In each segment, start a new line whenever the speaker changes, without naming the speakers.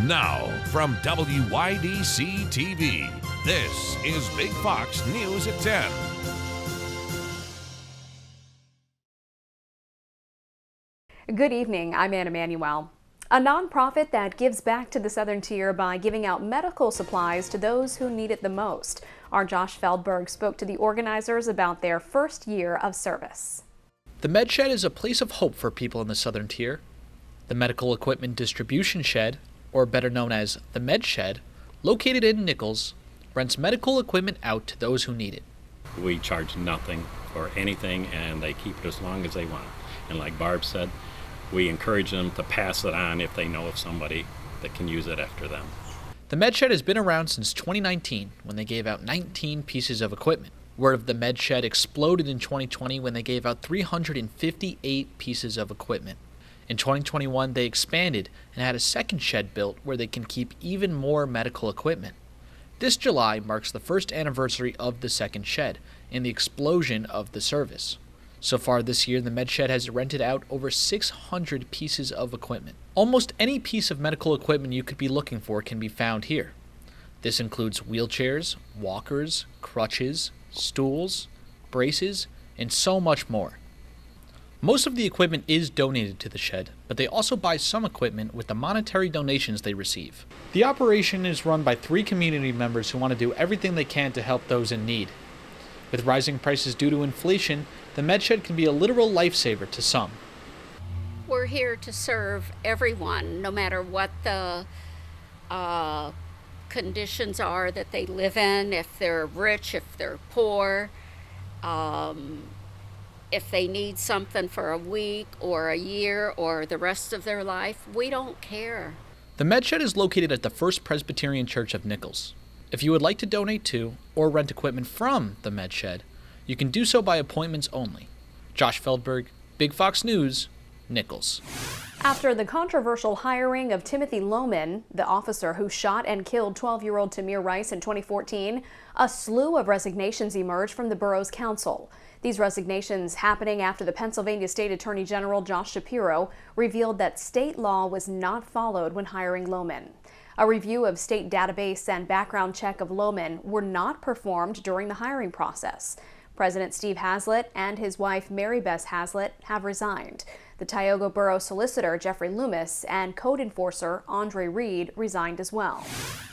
Now, from WYDC TV, this is Big Fox News at 10.
Good evening, I'm Anna Manuel. A nonprofit that gives back to the Southern Tier by giving out medical supplies to those who need it the most. Our Josh Feldberg spoke to the organizers about their first year of service.
The Med Shed is a place of hope for people in the Southern Tier. The Medical Equipment Distribution Shed, or better known as the Med Shed, located in Nichols, rents medical equipment out to those who need it.
We charge nothing for anything, and they keep it as long as they want. And like Barb said, we encourage them to pass it on if they know of somebody that can use it after them.
The Med Shed has been around since 2019, when they gave out 19 pieces of equipment. Word of the Med Shed exploded in 2020 when they gave out 358 pieces of equipment. In 2021, they expanded and had a second shed built where they can keep even more medical equipment. This July marks the first anniversary of the second shed and the explosion of the service. So far this year, the Med Shed has rented out over 600 pieces of equipment. Almost any piece of medical equipment you could be looking for can be found here. This includes wheelchairs, walkers, crutches, stools, braces, and so much more. Most of the equipment is donated to the shed, but they also buy some equipment with the monetary donations they receive. The operation is run by 3 community members who want to do everything they can to help those in need. With rising prices due to inflation, the Med Shed can be a literal lifesaver to some.
We're here to serve everyone, no matter what the conditions are that they live in, if they're rich, if they're poor, if they need something for a week or a year or the rest of their life, we don't care.
The Med Shed is located at the First Presbyterian Church of Nichols. If you would like to donate to or rent equipment from the Med Shed, you can do so by appointments only. Josh Feldberg, Big Fox News, Nichols.
After the controversial hiring of Timothy Lohman, the officer who shot and killed 12-year-old Tamir Rice in 2014, a slew of resignations emerged from the borough's council. These resignations happening after the Pennsylvania State Attorney General Josh Shapiro revealed that state law was not followed when hiring Lohman. A review of state database and background check of Lohman were not performed during the hiring process. President Steve Hazlett and his wife Mary Beth Hazlett have resigned. The Tioga Borough Solicitor Jeffrey Loomis and Code Enforcer Andre Reed resigned as well.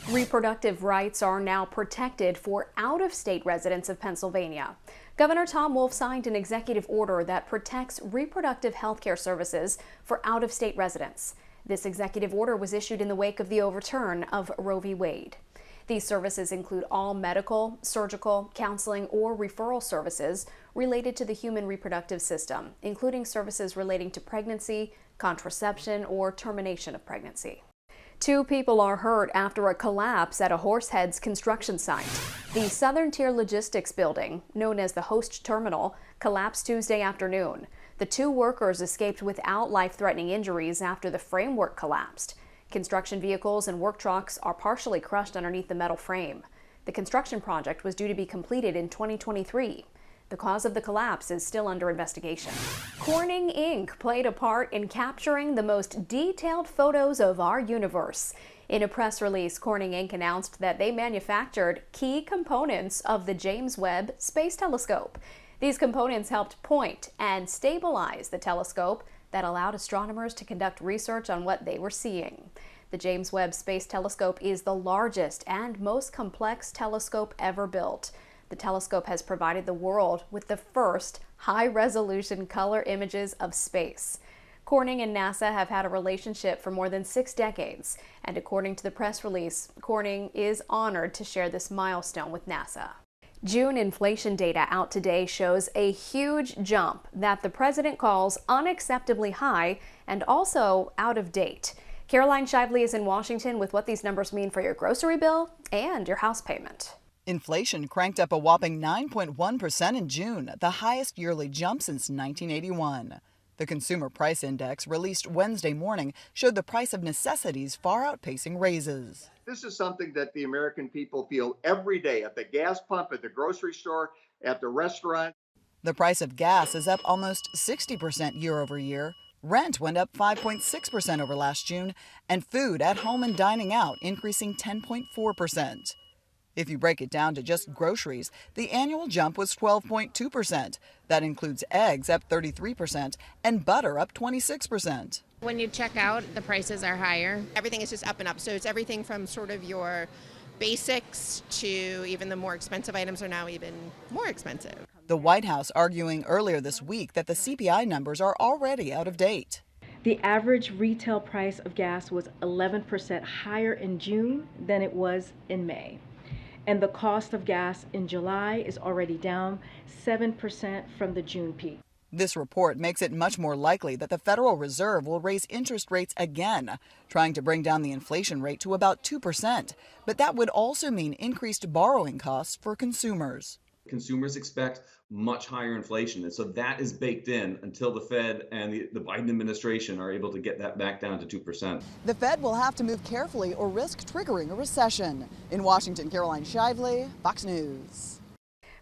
Reproductive rights are now protected for out-of-state residents of Pennsylvania. Governor Tom Wolf signed an executive order that protects reproductive health care services for out-of-state residents. This executive order was issued in the wake of the overturn of Roe v. Wade. These services include all medical, surgical, counseling, or referral services related to the human reproductive system, including services relating to pregnancy, contraception, or termination of pregnancy. 2 people are hurt after a collapse at a Horseheads construction site. The Southern Tier Logistics building, known as the Host Terminal, collapsed Tuesday afternoon. The 2 workers escaped without life-threatening injuries after the framework collapsed. Construction vehicles and work trucks are partially crushed underneath the metal frame. The construction project was due to be completed in 2023. The cause of the collapse is still under investigation. Corning Inc. played a part in capturing the most detailed photos of our universe. In a press release, Corning Inc. announced that they manufactured key components of the James Webb Space Telescope. These components helped point and stabilize the telescope that allowed astronomers to conduct research on what they were seeing. The James Webb Space Telescope is the largest and most complex telescope ever built. The telescope has provided the world with the first high-resolution color images of space. Corning and NASA have had a relationship for more than 6 decades, and according to the press release, Corning is honored to share this milestone with NASA. June inflation data out today shows a huge jump that the president calls unacceptably high and also out of date. Caroline Shively is in Washington with what these numbers mean for your grocery bill and your house payment.
Inflation cranked up a whopping 9.1% in June, the highest yearly jump since 1981. The Consumer Price Index, released Wednesday morning, showed the price of necessities far outpacing raises.
This is something that the American people feel every day at the gas pump, at the grocery store, at the restaurant.
The price of gas is up almost 60% year over year. Rent went up 5.6% over last June, and food at home and dining out increasing 10.4%. If you break it down to just groceries, the annual jump was 12.2%. That includes eggs up 33% and butter up 26%.
When you check out, the prices are higher. Everything is just up and up. So it's everything from sort of your basics to even the more expensive items are now even more expensive.
The White House arguing earlier this week that the CPI numbers are already out of date.
The average retail price of gas was 11% higher in June than it was in May. And the cost of gas in July is already down 7% from the June peak.
This report makes it much more likely that the Federal Reserve will raise interest rates again, trying to bring down the inflation rate to about 2%. But that would also mean increased borrowing costs for consumers.
Consumers expect much higher inflation, and so that is baked in until the Fed and the Biden administration are able to get that back down to 2%.
The Fed will have to move carefully or risk triggering a recession. In Washington, Caroline Shively, Fox News.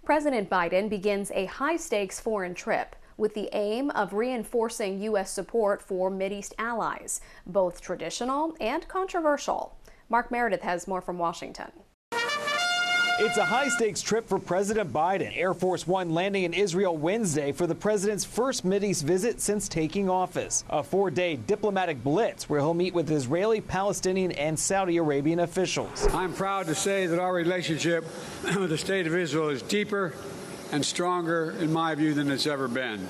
President Biden begins a high-stakes foreign trip with the aim of reinforcing U.S. support for Mideast allies, both traditional and controversial. Mark Meredith has more from Washington.
It's a high-stakes trip for President Biden. Air Force One landing in Israel Wednesday for the president's first Mideast visit since taking office. A 4-day diplomatic blitz where he'll meet with Israeli, Palestinian, and Saudi Arabian officials.
I'm proud to say that our relationship with the State of Israel is deeper and stronger, in my view, than it's ever been.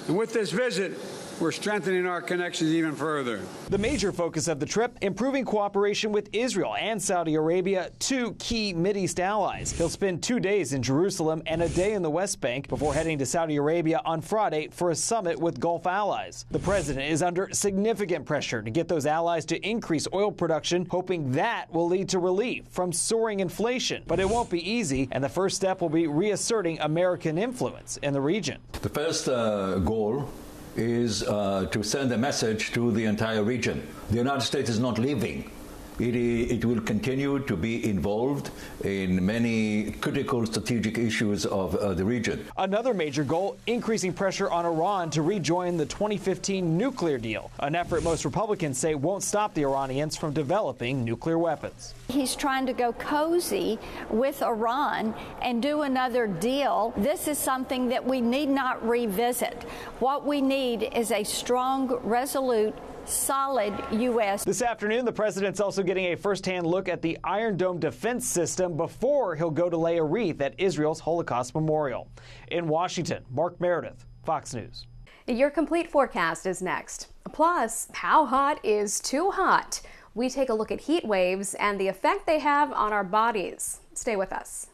And with this visit, we're strengthening our connections even further.
The major focus of the trip, improving cooperation with Israel and Saudi Arabia, two key Mideast allies. He'll spend 2 days in Jerusalem and a day in the West Bank before heading to Saudi Arabia on Friday for a summit with Gulf allies. The president is under significant pressure to get those allies to increase oil production, hoping that will lead to relief from soaring inflation. But it won't be easy, and the first step will be reasserting American influence in the region.
The first goal is to send a message to the entire region. The United States is not leaving. It will continue to be involved in many critical strategic issues of the region.
Another major goal, increasing pressure on Iran to rejoin the 2015 nuclear deal, an effort most Republicans say won't stop the Iranians from developing nuclear weapons.
He's trying to go cozy with Iran and do another deal. This is something that we need not revisit. What we need is a strong, resolute, solid U.S.
This afternoon, the president's also getting a first-hand look at the Iron Dome defense system before he'll go to lay a wreath at Israel's Holocaust Memorial. In Washington, Mark Meredith, Fox News.
Your complete forecast is next. Plus, how hot is too hot? We take a look at heat waves and the effect they have on our bodies. Stay with us.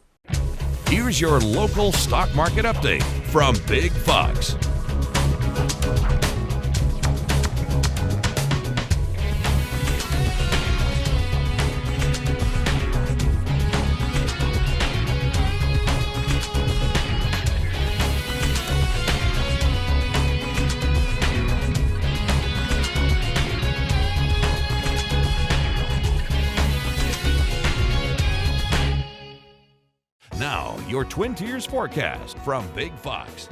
Here's your local stock market update from Big Fox. Now, your Twin Tiers forecast from Big Fox.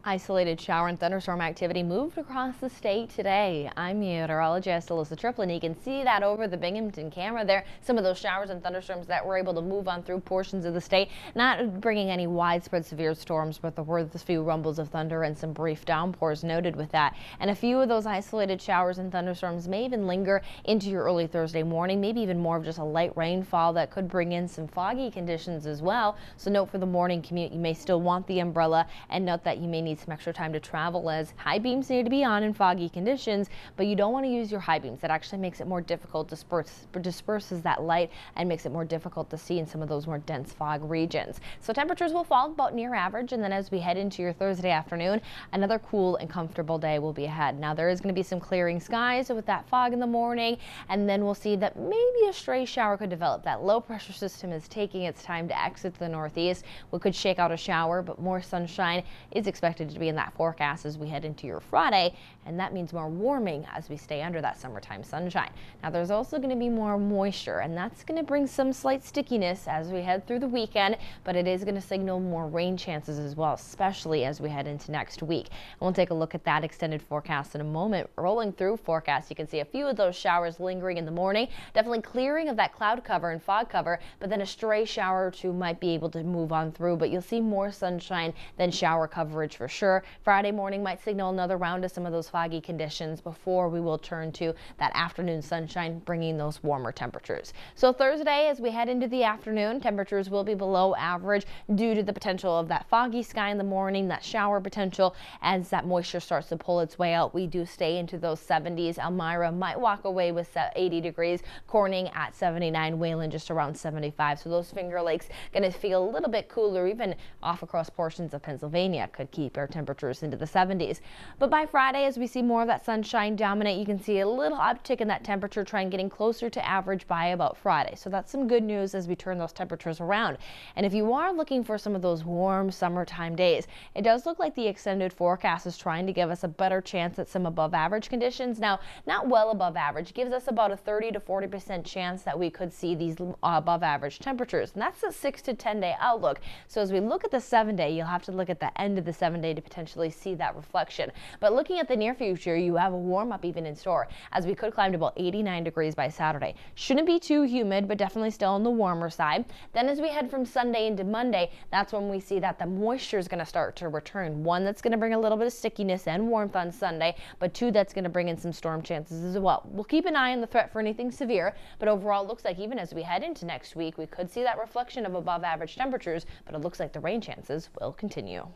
Isolated shower and thunderstorm activity moved across the state today. I'm meteorologist Alyssa Triplin. You can see that over the Binghamton camera there. Some of those showers and thunderstorms that were able to move on through portions of the state, not bringing any widespread severe storms, but there were a few rumbles of thunder and some brief downpours noted with that. And a few of those isolated showers and thunderstorms may even linger into your early Thursday morning, maybe even more of just a light rainfall that could bring in some foggy conditions as well. So note for the morning commute, you may still want the umbrella, and note that you may need some extra time to travel as high beams need to be on in foggy conditions, but you don't want to use your high beams. That actually makes it more difficult, disperses that light and makes it more difficult to see in some of those more dense fog regions. So temperatures will fall about near average, and then as we head into your Thursday afternoon, another cool and comfortable day will be ahead. Now there is going to be some clearing skies with that fog in the morning, and then we'll see that maybe a stray shower could develop. That low pressure system is taking its time to exit the northeast. We could shake out a shower, but more sunshine is expected expected to be in that forecast as we head into your Friday, and that means more warming as we stay under that summertime sunshine. Now there's also going to be more moisture, and that's going to bring some slight stickiness as we head through the weekend, but it is going to signal more rain chances as well, especially as we head into next week. And we'll take a look at that extended forecast in a moment. Rolling through forecast, you can see a few of those showers lingering in the morning, definitely clearing of that cloud cover and fog cover, but then a stray shower or two might be able to move on through, but you'll see more sunshine than shower coverage for sure. Friday morning might signal another round of some of those foggy conditions before we will turn to that afternoon sunshine, bringing those warmer temperatures. So Thursday, as we head into the afternoon, temperatures will be below average due to the potential of that foggy sky in the morning, that shower potential. As that moisture starts to pull its way out, we do stay into those 70s. Elmira might walk away with 80 degrees, Corning at 79, Wayland just around 75. So those Finger Lakes going to feel a little bit cooler, even off across portions of Pennsylvania could keep our temperatures into the 70s. But by Friday, as we see more of that sunshine dominate, you can see a little uptick in that temperature trend, getting closer to average by about Friday. So that's some good news as we turn those temperatures around. And if you are looking for some of those warm summertime days, it does look like the extended forecast is trying to give us a better chance at some above average conditions. Now, not well above average, gives us about a 30 to 40% chance that we could see these above average temperatures. And that's a 6 to 10 day outlook. So as we look at the 7-day, you'll have to look at the end of the 7-day to potentially see that reflection. But looking at the near future, you have a warm up even in store, as we could climb to about 89 degrees by Saturday. Shouldn't be too humid, but definitely still on the warmer side. Then as we head from Sunday into Monday, that's when we see that the moisture is going to start to return. One, that's going to bring a little bit of stickiness and warmth on Sunday, but two, that's going to bring in some storm chances as well. We'll keep an eye on the threat for anything severe, but overall it looks like even as we head into next week, we could see that reflection of above average temperatures, but it looks like the rain chances will continue.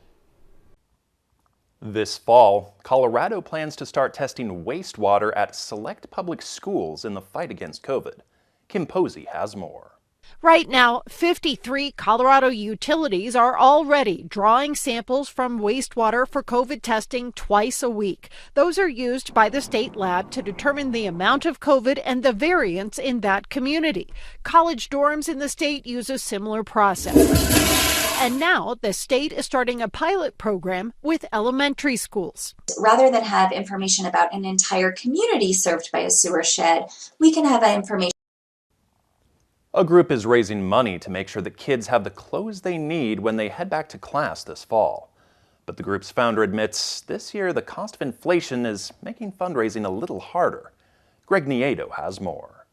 This fall, Colorado plans to start testing wastewater at select public schools in the fight against COVID. Kim Posey has more.
Right now, 53 Colorado utilities are already drawing samples from wastewater for COVID testing twice a week. Those are used by the state lab to determine the amount of COVID and the variants in that community. College dorms in the state use a similar process. And now the state is starting a pilot program with elementary schools.
Rather than have information about an entire community served by a sewer shed, we can have that information.
A group is raising money to make sure that kids have the clothes they need when they head back to class this fall. But the group's founder admits this year the cost of inflation is making fundraising a little harder. Greg Nieto has more.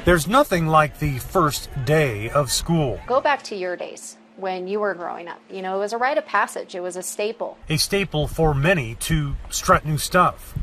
There's nothing like the first day of school.
Go back to your days when you were growing up. You know, it was a rite of passage. It was a staple.
A staple for many to strut new stuff.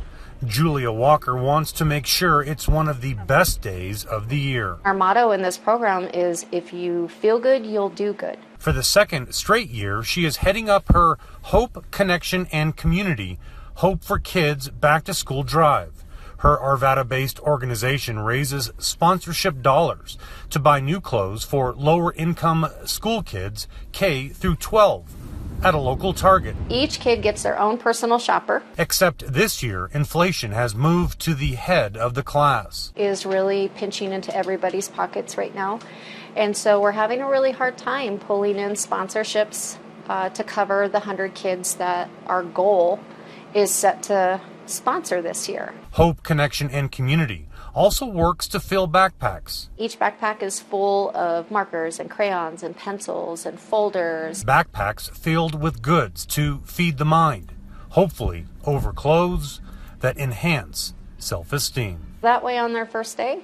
Julia Walker wants to make sure it's one of the best days of the year.
Our motto in this program is, if you feel good, you'll do good.
For the second straight year, she is heading up her Hope, Connection, and Community Hope for Kids Back to School Drive. Her Arvada-based organization raises sponsorship dollars to buy new clothes for lower-income school kids K through 12 at a local Target.
Each kid gets their own personal shopper.
Except this year, inflation has moved to the head of the class.
Is really pinching into everybody's pockets right now. And so we're having a really hard time pulling in sponsorships to cover the 100 kids that our goal is set to sponsor this year.
Hope, Connection, and Community also works to fill backpacks.
Each backpack is full of markers and crayons and pencils and folders.
Backpacks filled with goods to feed the mind, hopefully over clothes that enhance self-esteem.
That way on their first day,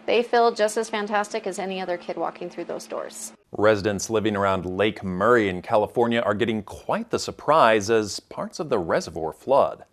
they feel just as fantastic as any other kid walking through those doors.
Residents living around Lake Murray in California are getting quite the surprise as parts of the reservoir flood.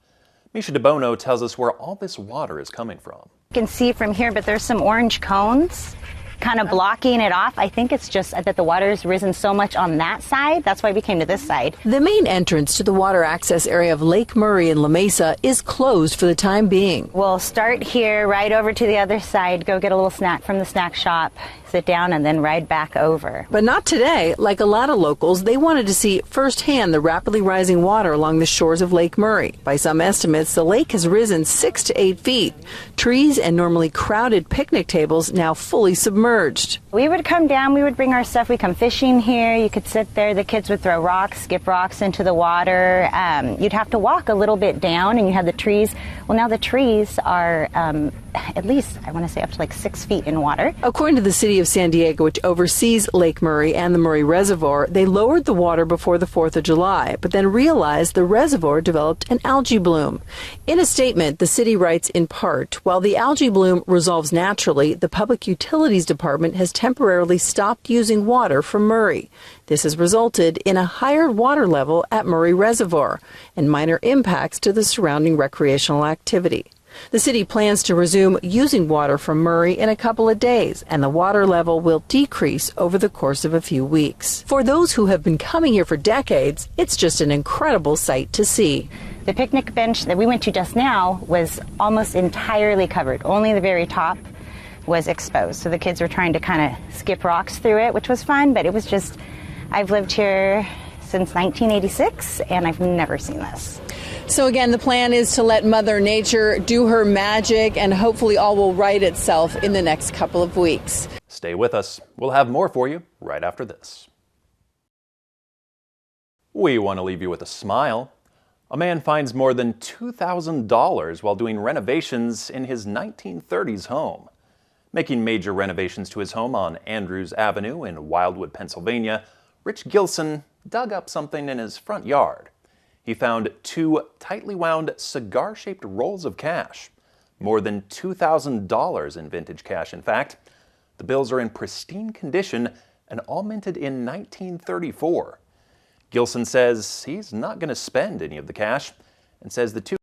Misha DeBono tells us where all this water is coming from.
You can see from here, but there's some orange cones kind of blocking it off. I think it's just that the water has risen so much on that side. That's why we came to this side.
The main entrance to the water access area of Lake Murray in La Mesa is closed for the time being.
We'll start here, right over to the other side, go get a little snack from the snack shop, sit down, and then ride back over.
But not today. Like a lot of locals, they wanted to see firsthand the rapidly rising water along the shores of Lake Murray. By some estimates, the lake has risen 6 to 8 feet. Trees and normally crowded picnic tables now fully submerged. submerged.
We would come down, we would bring our stuff, we come fishing here, you could sit there, the kids would throw rocks, skip rocks into the water. You'd have to walk a little bit down and you had the trees. Well, now the trees are at least, I want to say, up to like 6 feet in water.
According to the city of San Diego, which oversees Lake Murray and the Murray Reservoir, they lowered the water before the 4th of July, but then realized the reservoir developed an algae bloom. In a statement, the city writes in part, while the algae bloom resolves naturally, the Public Utilities Department has temporarily stopped using water from Murray. This has resulted in a higher water level at Murray Reservoir and minor impacts to the surrounding recreational activity. The city plans to resume using water from Murray in a couple of days, and the water level will decrease over the course of a few weeks. For those who have been coming here for decades, it's just an incredible sight to see.
The picnic bench that we went to just now was almost entirely covered. Only the very top was exposed. So the kids were trying to kind of skip rocks through it, which was fun, but it was just, I've lived here since 1986, and I've never seen this.
So again, the plan is to let Mother Nature do her magic, and hopefully all will right itself in the next couple of weeks.
Stay with us. We'll have more for you right after this. We want to leave you with a smile. A man finds more than $2,000 while doing renovations in his 1930s home. Making major renovations to his home on Andrews Avenue in Wildwood, Pennsylvania, Rich Gilson dug up something in his front yard. He found 2 tightly wound cigar-shaped rolls of cash. More than $2,000 in vintage cash, in fact. The bills are in pristine condition and all minted in 1934. Gilson says he's not going to spend any of the cash and says the two